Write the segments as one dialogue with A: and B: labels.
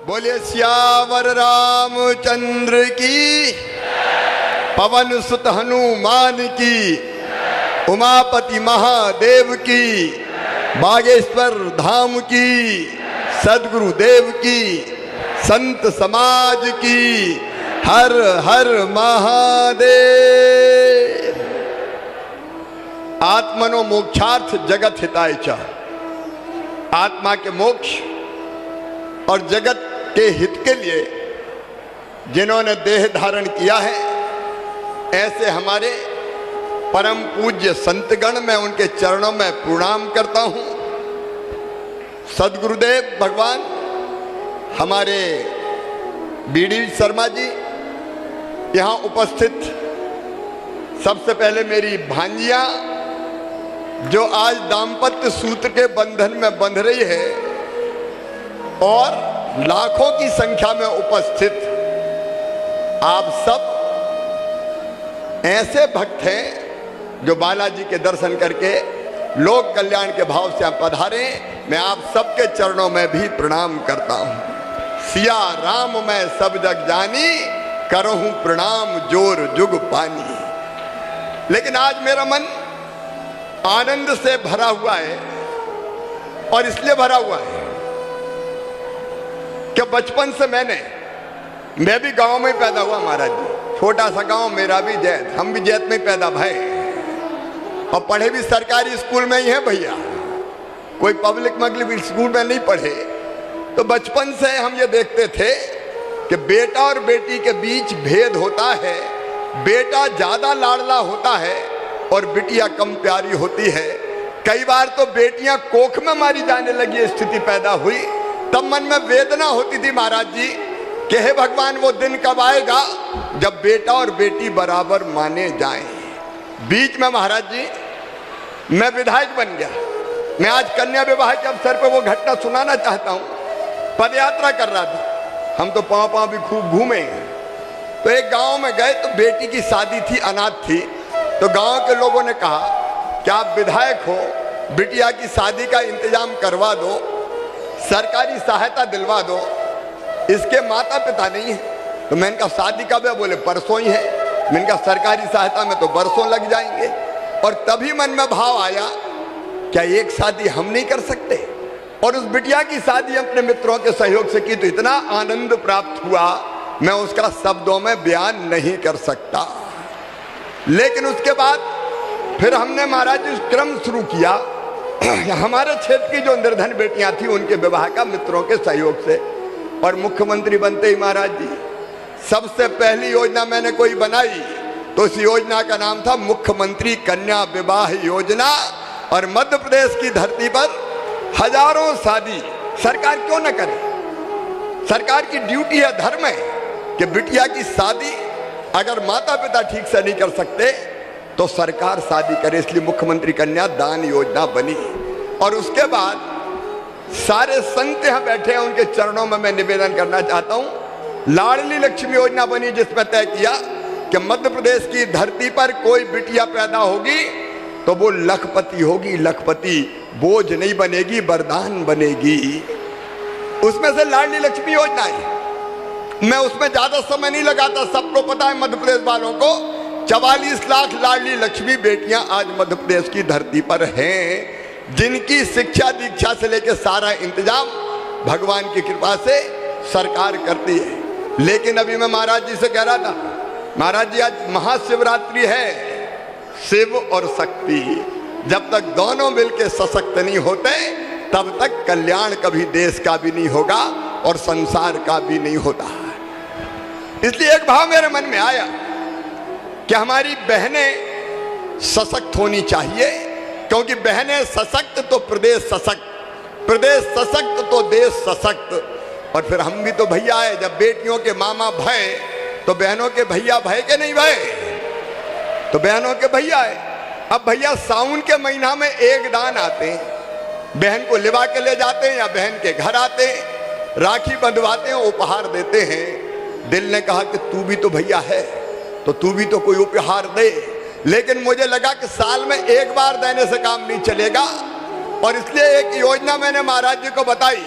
A: बोले सियावर रामचंद्र की, पवन सुत हनुमान की, उमापति महादेव की, बागेश्वर धाम की, सदगुरु देव की, संत समाज की, हर हर महादेव। आत्मनो मोक्षार्थ जगत हिताय च, आत्मा के मोक्ष और जगत के हित के लिए जिन्होंने देह धारण किया है, ऐसे हमारे परम पूज्य संतगण, मैं उनके चरणों में प्रणाम करता हूं। सदगुरुदेव भगवान हमारे बीडी शर्मा जी यहाँ उपस्थित, सबसे पहले मेरी भांजियां जो आज दाम्पत्य सूत्र के बंधन में बंध रही है, और लाखों की संख्या में उपस्थित आप सब ऐसे भक्त हैं जो बालाजी के दर्शन करके लोक कल्याण के भाव से आप पधारे। मैं आप सबके चरणों में भी प्रणाम करता हूं। सिया राम मैं सब जग जानी, करहूं प्रणाम जोर जुग पानी। लेकिन आज मेरा मन आनंद से भरा हुआ है, और इसलिए भरा हुआ है कि बचपन से मैं भी गांव में पैदा हुआ महाराज जी। छोटा सा गांव, मेरा भी जैत, हम भी जैत में पैदा भय, और पढ़े भी सरकारी स्कूल में ही है भैया, कोई पब्लिक मगलिक स्कूल में नहीं पढ़े। तो बचपन से हम ये देखते थे कि बेटा और बेटी के बीच भेद होता है, बेटा ज्यादा लाडला होता है और बिटिया कम प्यारी होती है। कई बार तो बेटियां कोख में मारी जाने लगी स्थिति पैदा हुई। तब मन में वेदना होती थी महाराज जी कि हे भगवान, वो दिन कब आएगा जब बेटा और बेटी बराबर माने जाएं। बीच में महाराज जी मैं विधायक बन गया। मैं आज कन्या विवाह के अवसर पर वो घटना सुनाना चाहता हूँ। पदयात्रा कर रहा था, हम तो पाँव पाँव भी खूब घूमे। तो एक गांव में गए तो बेटी की शादी थी, अनाथ थी। तो गांव के लोगों ने कहा कि आप विधायक हो, बिटिया की शादी का इंतजाम करवा दो, सरकारी सहायता दिलवा दो, इसके माता पिता नहीं है। तो मैंने कहा शादी कब है? बोले परसों ही है। मैंने कहा सरकारी सहायता में तो बरसों लग जाएंगे। और तभी मन में भाव आया, क्या एक शादी हम नहीं कर सकते? और उस बिटिया की शादी अपने मित्रों के सहयोग से की तो इतना आनंद प्राप्त हुआ, मैं उसका शब्दों में बयान नहीं कर सकता। लेकिन उसके बाद फिर हमने महाराज जी क्रम शुरू किया। हमारे क्षेत्र की जो निर्धन बेटियां थी उनके विवाह का मित्रों के सहयोग से, और मुख्यमंत्री बनते ही महाराज जी सबसे पहली योजना मैंने कोई बनाई तो उस योजना का नाम था मुख्यमंत्री कन्या विवाह योजना। और मध्य प्रदेश की धरती पर हजारों शादी सरकार क्यों न करे? सरकार की ड्यूटी है, धर्म है कि बिटिया की शादी अगर माता पिता ठीक से नहीं कर सकते तो सरकार शादी करे। इसलिए मुख्यमंत्री कन्या दान योजना बनी। और उसके बाद सारे संत यहाँ बैठे हैं, उनके चरणों में मैं निवेदन करना चाहता हूँ। लाडली लक्ष्मी योजना बनी, जिसमें तय किया कि मध्य प्रदेश की धरती पर कोई बिटिया पैदा होगी तो वो लखपति होगी, लखपति, बोझ नहीं बनेगी, वरदान बनेगी। उसमें से लाडली लक्ष्मी योजना है। मैं उसमें ज्यादा समय नहीं लगाता, सबको पता है मध्य प्रदेश वालों को 44 लाख लाडली लक्ष्मी बेटियां आज मध्य प्रदेश की धरती पर हैं, जिनकी शिक्षा दीक्षा से लेकर सारा इंतजाम भगवान की कृपा से सरकार करती है। लेकिन अभी मैं महाराज जी से कह रहा था, महाराज जी आज महाशिवरात्रि है, शिव और शक्ति, जब तक दोनों मिलकर सशक्त नहीं होते तब तक कल्याण कभी देश का भी नहीं होगा और संसार का भी नहीं होता। इसलिए एक भाव मेरे मन में आया कि हमारी बहनें सशक्त होनी चाहिए, क्योंकि बहनें सशक्त तो प्रदेश सशक्त, प्रदेश सशक्त तो देश सशक्त। और फिर हम भी तो भैया है, जब बेटियों के मामा भय तो बहनों के भैया भय के नहीं भय, तो बहनों के भैया है। अब भैया सावन के महीना में एक दान आते हैं, बहन को लिवा के ले जाते हैं या बहन के घर आते हैं, राखी बंधवाते हैं, उपहार देते हैं। दिल ने कहा कि तू भी तो भैया है तो तू भी तो कोई उपहार दे। लेकिन मुझे लगा कि साल में एक बार देने से काम नहीं चलेगा, और इसलिए एक योजना मैंने महाराज जी को बताई।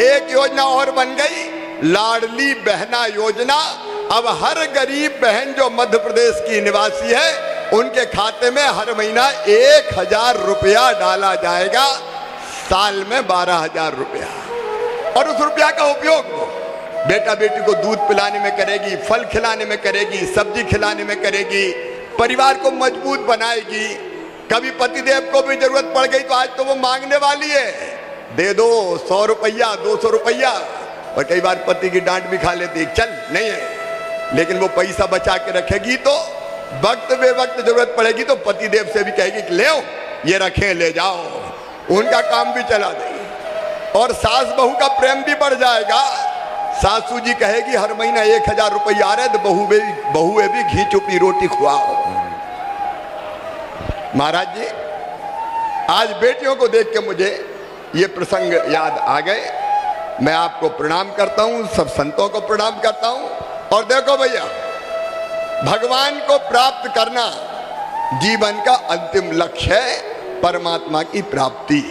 A: एक योजना और बन गई, लाडली बहना योजना। अब हर गरीब बहन जो मध्य प्रदेश की निवासी है, उनके खाते में हर महीना 1000 रुपया डाला जाएगा, साल में 12,000 रुपया। और उस रुपया का उपयोग वो बेटा बेटी को दूध पिलाने में करेगी, फल खिलाने में करेगी, सब्जी खिलाने में करेगी, परिवार को मजबूत बनाएगी। कभी पतिदेव को भी जरूरत पड़ गई तो आज तो वो मांगने वाली है, दे दो 100 रुपया 200 रुपया। और कई बार पति की डांट भी खा लेती, चल नहीं है, लेकिन वो पैसा बचा के रखेगी तो वक्त बेवक्त जरूरत पड़ेगी तो पतिदेव से भी कहेगी कि ले आओ, ये रखें ले जाओ, उनका काम भी चला देगी। और सास बहू का प्रेम भी बढ़ जाएगा। सासू जी कहेगी हर महीना 1000 रुपया आ रहे तो बहुए भी घी चुपी रोटी खुआओ। महाराज जी, आज बेटियों को देख के मुझे ये प्रसंग याद आ गए। मैं आपको प्रणाम करता हूं, सब संतों को प्रणाम करता हूं। और देखो भैया, भगवान को प्राप्त करना जीवन का अंतिम लक्ष्य है, परमात्मा की प्राप्ति।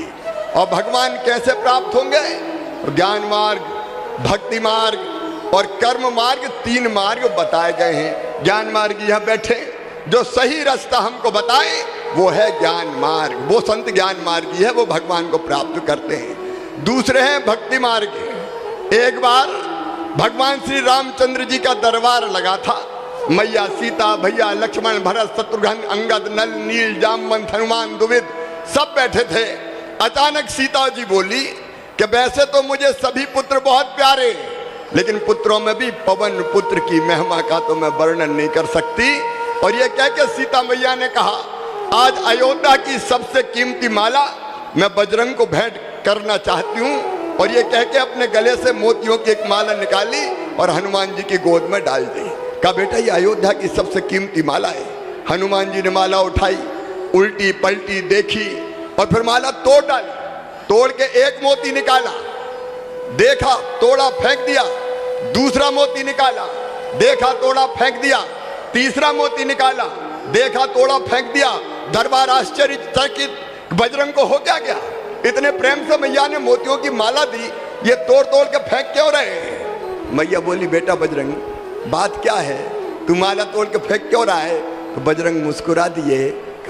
A: और भगवान कैसे प्राप्त होंगे? ज्ञान मार्ग, भक्ति मार्ग और कर्म मार्ग, 3 मार्ग बताए गए हैं। ज्ञान मार्ग यह बैठे, जो सही रास्ता हमको बताए वो है ज्ञान मार्ग, वो संत ज्ञान मार्गी है, वो भगवान को प्राप्त करते हैं। दूसरे हैं भक्ति मार्ग। एक बार भगवान श्री रामचंद्र जी का दरबार लगा था। मैया सीता, भैया लक्ष्मण, भरत, शत्रुघ्न, अंगद, नल, नील, जामवंत, हनुमान, द्विविद सब बैठे थे। अचानक सीता जी बोली कि वैसे तो मुझे सभी पुत्र बहुत प्यारे, लेकिन पुत्रों में भी पवन पुत्र की महिमा का तो मैं वर्णन नहीं कर सकती। और ये कह के सीता मैया ने कहा, आज अयोध्या की सबसे कीमती माला मैं बजरंग को भेंट करना चाहती हूँ। और ये कह के अपने गले से मोतियों की एक माला निकाली और हनुमान जी की गोद में डाल दी। कहा बेटा ये अयोध्या की सबसे कीमती माला है। हनुमान जी ने माला उठाई, उल्टी पलटी देखी और फिर माला तोड़ डाली। तोड़ के एक मोती निकाला, देखा, तोड़ा, फेंक दिया। दूसरा मोती निकाला, देखा, तोड़ा, फेंक दिया। तीसरा मोती निकाला, देखा, तोड़ा, फेंक दिया। दरबार आश्चर्यचकित, बजरंग को हो क्या गया? इतने प्रेम से मैया ने मोतियों की माला दी, ये तोड़ तोड़ के फेंक क्यों रहे? मैया बोली बेटा बजरंग, बात क्या है, तू माला तोड़ के फेंक क्यों रहा है? तो बजरंग मुस्कुरा दिए,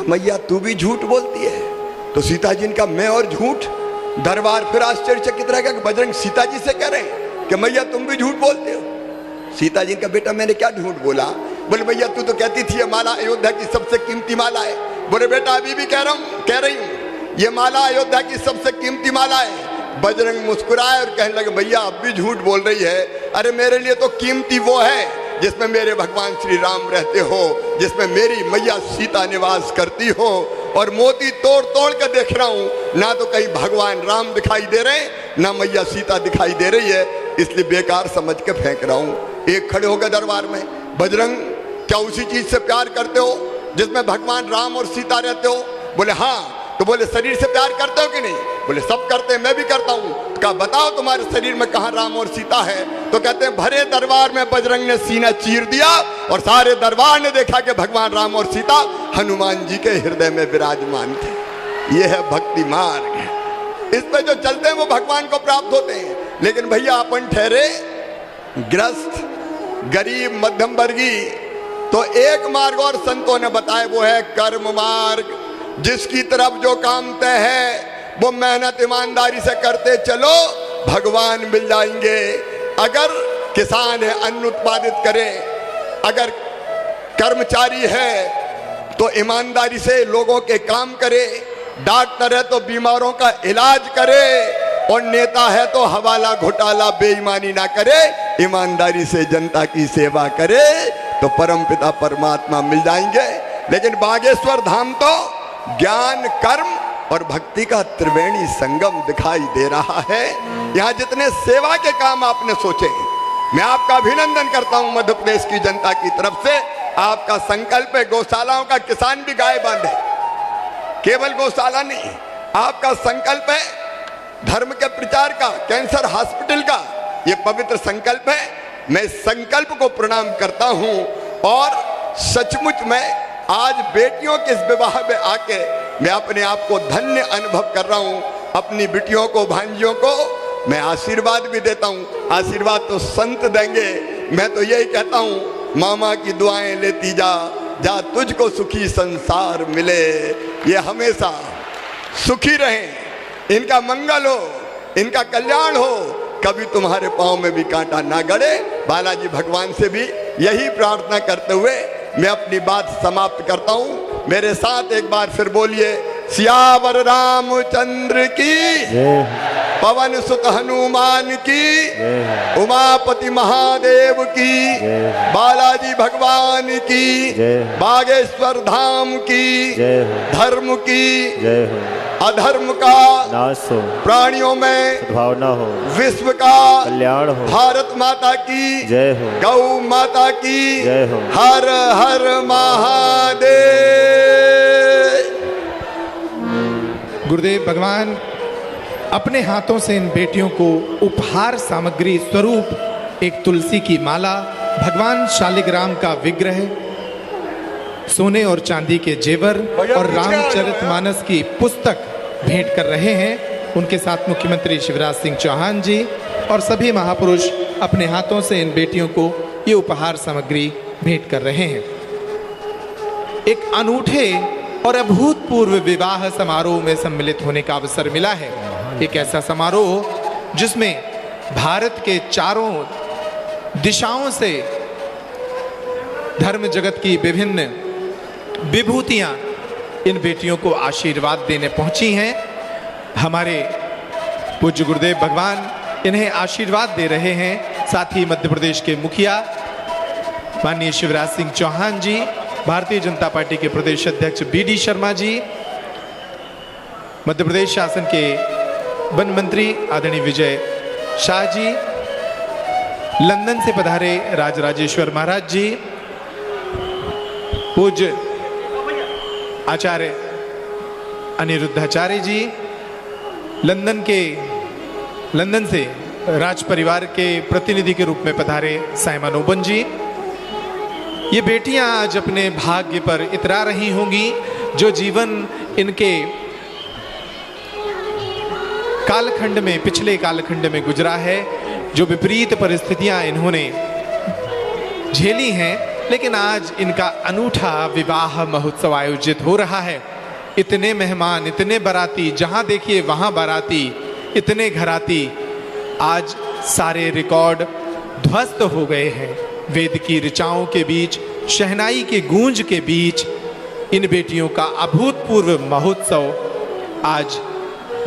A: मैया तू भी झूठ बोलती है। तो सीता जी का मैं और झूठ। दरबार फिर आश्चर्यचकित रहेगा कि बजरंग सीता जी से कह रहे हैं कि मैया तुम भी झूठ बोलते हो। सीता जी का बेटा मैंने क्या झूठ बोला? बोले भैया तू तो कहती थी ये माला अयोध्या की सबसे कीमती माला है। बोले बेटा अभी भी कह रही हूँ ये माला अयोध्या की सबसे कीमती माला है। बजरंग मुस्कुराए और कहने लगे भैया अब भी झूठ बोल रही है। अरे मेरे लिए तो कीमती वो है जिसमें मेरे भगवान श्री राम रहते हो, जिसमें मेरी मैया सीता निवास करती हो। और मोती तोड़ तोड़ कर देख रहा हूँ, ना तो कहीं भगवान राम दिखाई दे रहे ना मैया सीता दिखाई दे रही है, इसलिए बेकार समझ के फेंक रहा हूँ। एक खड़े हो गए दरबार में, बजरंग क्या उसी चीज से प्यार करते हो जिसमें भगवान राम और सीता रहते हो? बोले हाँ। तो बोले शरीर से प्यार करते हो कि नहीं? बोले सब करते हैं, मैं भी करता हूँ। कहा बताओ तुम्हारे शरीर में कहाँ राम और सीता है? तो कहते हैं भरे दरबार में बजरंग ने सीना चीर दिया और सारे दरबार ने देखा कि भगवान राम और सीता हनुमान जी के हृदय में विराजमान थे। ये है भक्ति मार्ग। इस पे जो चलते हैं वो भगवान को प्राप्त होते हैं। लेकिन भैया अपन ठहरे ग्रस्त, गरीब, मध्यम वर्गीय, तो एक मार्ग और संतों ने बताया, वो है कर्म मार्ग। जिसकी तरफ जो काम तय है वो मेहनत ईमानदारी से करते चलो, भगवान मिल जाएंगे। अगर किसान है अन्न उत्पादित करे, अगर कर्मचारी है तो ईमानदारी से लोगों के काम करे, डॉक्टर है तो बीमारों का इलाज करे, और नेता है तो हवाला घोटाला बेईमानी ना करे, ईमानदारी से जनता की सेवा करे, तो परमपिता परमात्मा मिल जाएंगे। लेकिन बागेश्वर धाम तो ज्ञान, कर्म और भक्ति का त्रिवेणी संगम दिखाई दे रहा है। यहाँ जितने सेवा के काम आपने सोचे, मैं आपका अभिनंदन करता हूँ मध्य प्रदेश की जनता की तरफ से। आपका संकल्प है गौशालाओं का किसान भी गाय बांधे, केवल गौशाला नहीं, आपका संकल्प है धर्म के प्रचार का, कैंसर हॉस्पिटल का, ये पवित्र संकल्प है। मैं इस संकल्प को प्रणाम करता हूँ और सचमुच में आज बेटियों के इस विवाह में आके मैं अपने आप को धन्य अनुभव कर रहा हूँ। अपनी बेटियों को, भांजियों को मैं आशीर्वाद भी देता हूँ। आशीर्वाद तो संत देंगे, मैं तो यही कहता हूँ मामा की दुआएं लेती जा, जा तुझको सुखी संसार मिले। ये हमेशा सुखी रहें, इनका मंगल हो, इनका कल्याण हो, कभी तुम्हारे पाँव में भी कांटा ना गड़े। बालाजी भगवान से भी यही प्रार्थना करते हुए मैं अपनी बात समाप्त करता हूँ। मेरे साथ एक बार फिर बोलिए, सियावर रामचंद्र की, पवन सुत हनुमान की, उमापति महादेव की, बालाजी भगवान की, बागेश्वर धाम की, धर्म की, अधर्म का
B: नाश हो,
A: प्राणियों में
B: सद्भावना हो, विश्व
A: का
B: कल्याण हो,
A: भारत माता की
B: जय हो,
A: गौ माता की
B: जय हो।
A: हर हर महादेव।
C: गुरुदेव भगवान अपने हाथों से इन बेटियों को उपहार सामग्री स्वरूप एक तुलसी की माला, भगवान शालिग्राम का विग्रह, सोने और चांदी के जेवर और रामचरितमानस की पुस्तक भेंट कर रहे हैं। उनके साथ मुख्यमंत्री शिवराज सिंह चौहान जी और सभी महापुरुष अपने हाथों से इन बेटियों को ये उपहार सामग्री भेंट कर रहे हैं। एक अनूठे और अभूतपूर्व विवाह समारोह में सम्मिलित होने का अवसर मिला है। एक ऐसा समारोह जिसमें भारत के चारों दिशाओं से धर्म जगत की विभिन्न विभूतियां इन बेटियों को आशीर्वाद देने पहुंची हैं। हमारे पूज्य गुरुदेव भगवान इन्हें आशीर्वाद दे रहे हैं। साथ ही मध्य प्रदेश के मुखिया माननीय शिवराज सिंह चौहान जी, भारतीय जनता पार्टी के प्रदेश अध्यक्ष BD शर्मा जी, मध्य प्रदेश शासन के वन मंत्री आदरणीय विजय शाह जी, लंदन से पधारे राजराजेश्वर महाराज जी, पूज्य आचार्य अनिरुद्धाचार्य जी, लंदन से राज परिवार के प्रतिनिधि के रूप में पधारे साइमन ओबन जी। ये बेटियां आज अपने भाग्य पर इतरा रही होंगी। जो जीवन इनके कालखंड में, पिछले कालखंड में गुजरा है, जो विपरीत परिस्थितियां इन्होंने झेली हैं, लेकिन आज इनका अनूठा विवाह महोत्सव आयोजित हो रहा है। इतने मेहमान, इतने बाराती, जहां देखिए वहां बाराती, इतने घराती, आज सारे रिकॉर्ड ध्वस्त हो गए हैं। वेद की ऋचाओं के बीच, शहनाई के गूंज के बीच इन बेटियों का अभूतपूर्व महोत्सव आज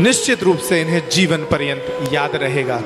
C: निश्चित रूप से इन्हें जीवन पर्यंत याद रहेगा।